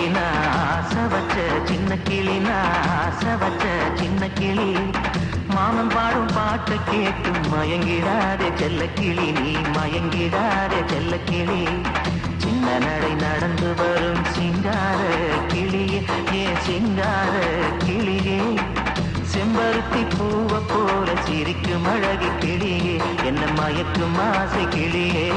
கிளி நான் ஆசை வச்ச சின்ன கிளி நான் ஆசை வச்ச சின்ன கிளி மாமன் பாடும் பாட்டை கேட்டு மயங்கிடாதே செல்ல கிளி நீ மயங்கிடாதே செல்ல கிளி சின்ன நடை நடந்து வரும் சிங்கார கிளியே ஏன் சிங்கார கிளியே செம்பருத்தி பூவை போல சிரிக்கும் அழகு கிளியே என்ன மயக்கும் ஆசை கிளியே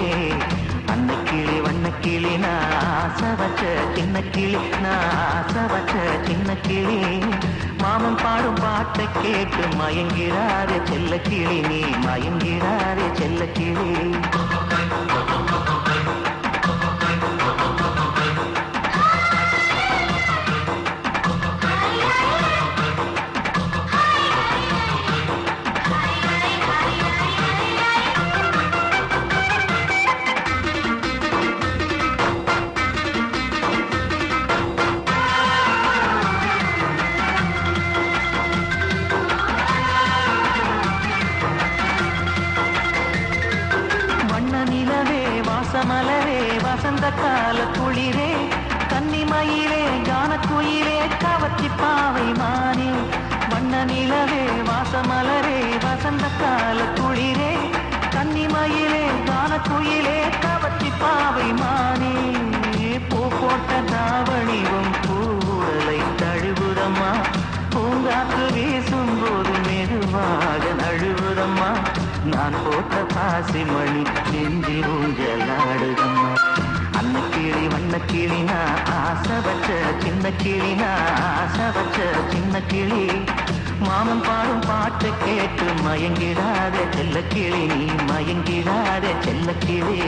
அன்ன கிளி வண்ண கிளி நான் ஆசை வச்ச சின்ன கிளி நான் ஆசை வச்ச சின்ன கிளி மாமன் பாடும் பாட்டை கேட்டு மயங்கிறாரே செல்ல கிளி நீ மயங்கிறாரே செல்ல கிளி மலரே வசந்த கால குளிரே கன்னிமயிலே கானக்குயிலே கவர்ச்சி பாவை மானே வண்ண நிலவே வாசமலரே வசந்த கால குளிரே கன்னிமயிலே கானக்குயிலே கவர்ச்சி பாவை மானே பூ போட்ட தாவணிவும் பூடலை தழுவுதம்மா பூங்காற்று வீசும் போது மெதுவாக நழுவுதம்மா நான் போட்ட பாசி மணி நெஞ்சி ஊஞ்சலாடுதம்மா அன்ன கிளி வண்ண கிளி நான் ஆசை வச்ச சின்ன கிளி நான் ஆசை வச்ச சின்ன கிளி மாமன் பாடும் பாட்டை கேட்டு மயங்கிடாதே செல்ல கிளி நீ மயங்கிடாதே செல்ல கிளி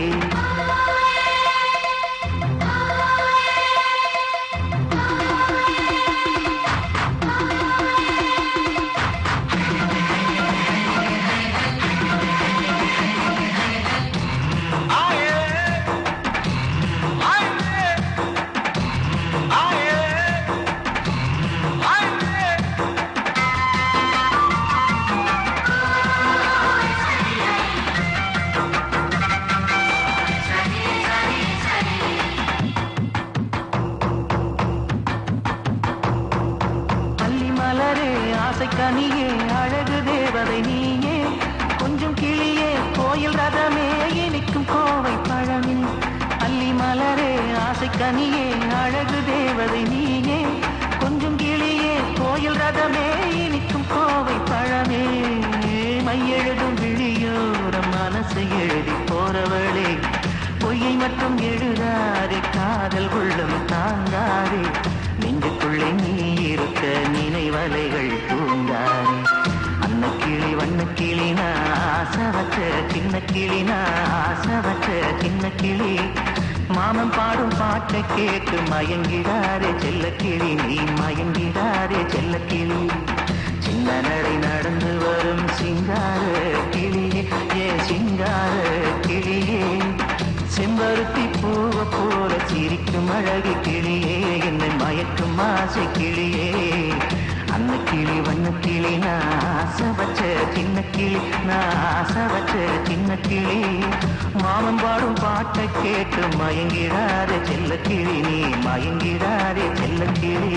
கனியே அழகு தேவதை நீயே கொஞ்சம் கிளியே கோயில் ரதமே இனிக்கும் கோவை பழமே அல்லி மலரே ஆசை கனியே அழகு தேவதை நீயே கொஞ்சம் கிளியே கோயில் ரதமே இனிக்கும் கோவை பழமே மையெழுதும் விழியோரம் மனசை எழுதி போறவளே பொய்யை மட்டும் எழுதாதே காதல் உள்ளம் தாங்காதே நெஞ்சுக்குள்ளே நீ இருக்க நினைவலைகள் தூங்காதே அன்ன கிளி வண்ண கிளி நான் ஆசை வச்ச சின்ன கிளி நான் ஆசை வச்ச சின்ன கிளி மாமன் பாடும் பாட்டை கேட்டு மயங்கிடாரே செல்ல கிளி நீ மயங்கிடாரே செல்ல கிளி சின்ன நடை நடந்து வரும் சிங்கார கிளியே ஏ சிங்கார கிளியே செம்பருத்தி பூவை போல சிரிக்கும் அழகு கிளியே என்னை மயக்கும் ஆசை கிளியே அன்ன கிளி வண்ண கிளி நான் ஆசை வச்ச சின்ன கிளி நான் ஆசை வச்ச சின்ன கிளி மாமன் பாடும் பாட்டை கேட்டு மயங்கிடாதே செல்ல கிளி நீ மயங்கிடாதே செல்ல கிளி